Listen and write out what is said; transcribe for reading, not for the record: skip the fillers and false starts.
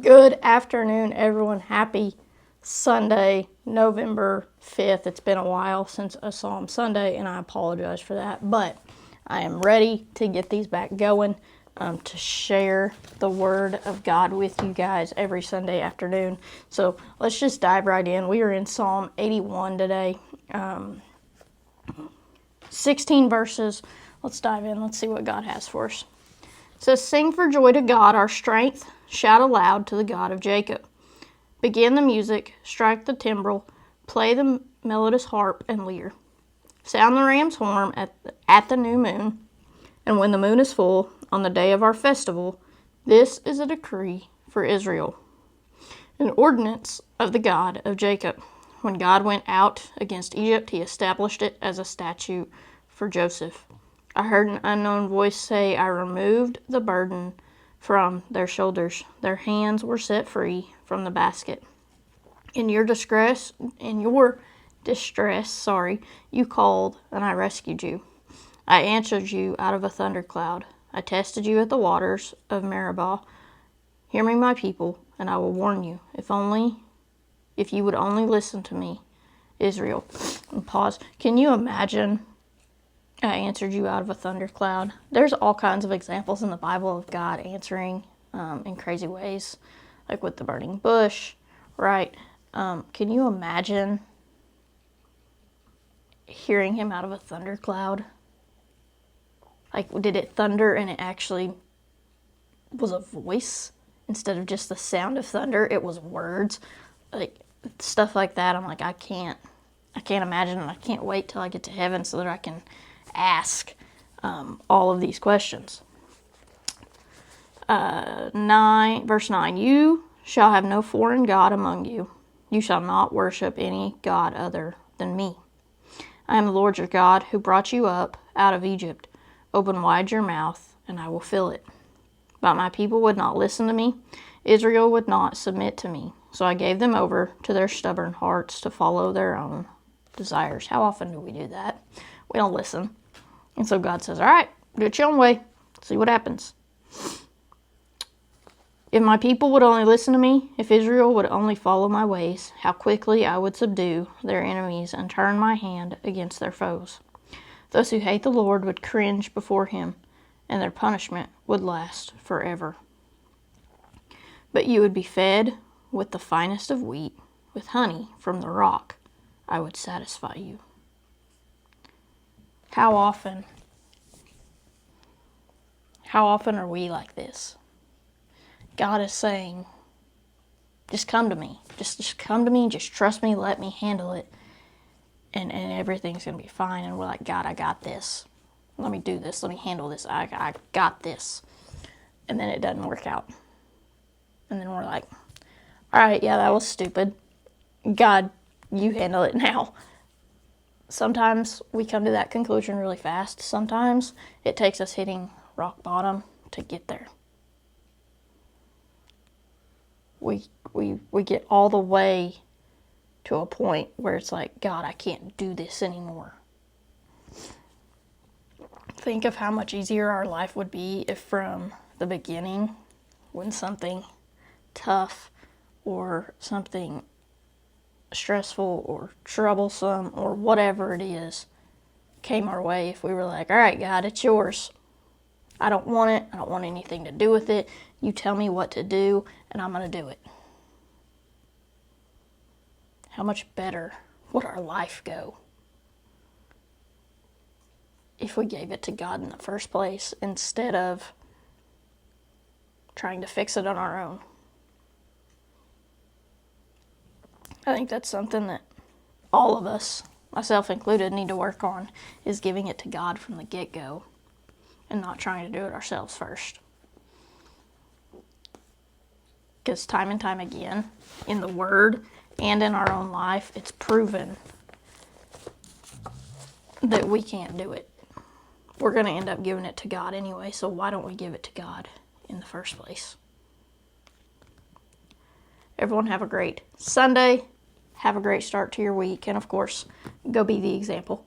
Good afternoon, everyone. Happy Sunday, November 5th. It's been a while since a Psalm Sunday, and I apologize for that. But I am ready to get these back going, to share the Word of God with you guys every Sunday afternoon. So let's just dive right in. We are in Psalm 81 today. 16 verses. Let's dive in. Let's see what God has for us. It says, "Sing for joy to God, our strength. Shout aloud to the God of Jacob. Begin the music, strike the timbrel, play the melodious harp and lyre. Sound the ram's horn at the new moon, and when the moon is full, on the day of our festival. This is a decree for Israel, an ordinance of the God of Jacob. When God went out against Egypt, he established it as a statute for Joseph. I heard an unknown voice say, I removed the burden from their shoulders. Their hands were set free from the basket. In your distress, you called, and I rescued you. I answered you out of a thundercloud. I tested you at the waters of Meribah. Hear me, my people, and I will warn you. If you would only listen to me, Israel." And pause. Can you imagine? I answered you out of a thundercloud. There's all kinds of examples in the Bible of God answering in crazy ways, like with the burning bush, right? Can you imagine hearing him out of a thundercloud? Like, did it thunder and it actually was a voice instead of just the sound of thunder? It was words, like stuff like that. I'm like, I can't imagine, and I can't wait till I get to heaven so that I can ask all of these questions. 9, verse 9, "You shall have no foreign god among you. You shall not worship any god other than me. I am the Lord your God who brought you up out of Egypt. Open wide your mouth, and I will fill it." But my people would not listen to me. Israel would not submit to me. So I gave them over to their stubborn hearts to follow their own desires. How often do we do that? We don't listen. And so God says, all right, do it your own way. See what happens. If my people would only listen to me, if Israel would only follow my ways, how quickly I would subdue their enemies and turn my hand against their foes. Those who hate the Lord would cringe before him, and their punishment would last forever. But you would be fed with the finest of wheat, with honey from the rock. I would satisfy you. How often are we like this? God is saying, just come to me. Just come to me. Just trust me. Let me handle it. And everything's going to be fine. And we're like, God, I got this. Let me do this. Let me handle this. I got this. And then it doesn't work out. And then we're like, all right, yeah, that was stupid. God, you handle it now. Sometimes we come to that conclusion really fast. Sometimes it takes us hitting rock bottom to get there. We get all the way to a point where it's like, God, I can't do this anymore. Think of how much easier our life would be if from the beginning, when something tough or something stressful or troublesome or whatever it is came our way, if we were like, all right, God, it's yours. I don't want it. I don't want anything to do with it. You tell me what to do, and I'm going to do it. How much better would our life go if we gave it to God in the first place instead of trying to fix it on our own? I think that's something that all of us, myself included, need to work on, is giving it to God from the get-go and not trying to do it ourselves first. Because time and time again, in the Word and in our own life, it's proven that we can't do it. We're going to end up giving it to God anyway, so why don't we give it to God in the first place? Everyone have a great Sunday. Have a great start to your week. And of course, go be the example.